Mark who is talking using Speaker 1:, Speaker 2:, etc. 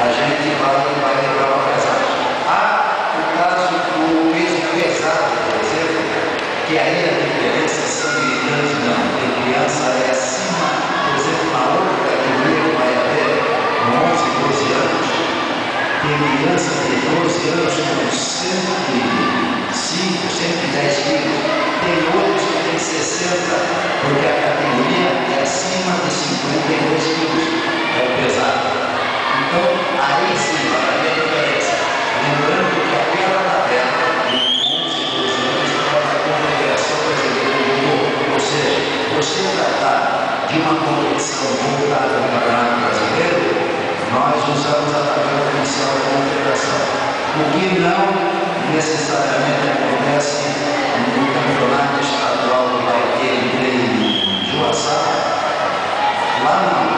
Speaker 1: a gente vai levar uma pesagem. Há o caso do peso pesado, por exemplo, que aí a diferença são gritante, não. Tem criança é acima, por exemplo, na outra categoria que vai haver, com 11, 12 anos, tem criança de 12 anos com 105, 110 quilos. Tem outros que tem 60, porque a categoria é acima de 52 quilos, é o pesado. Então, aí sim vai haver diferença. Lembrando que aquela tabela de 11, 12 anos é da Confederação Brasileira de Judô, ou seja, você tratar de uma competição voltada ao Campeonato Brasileiro, nós usamos a tabela oficial da Confederação, o que não necessariamente acontece no campeonato estadual que vai ter em Juaçá. Lá não.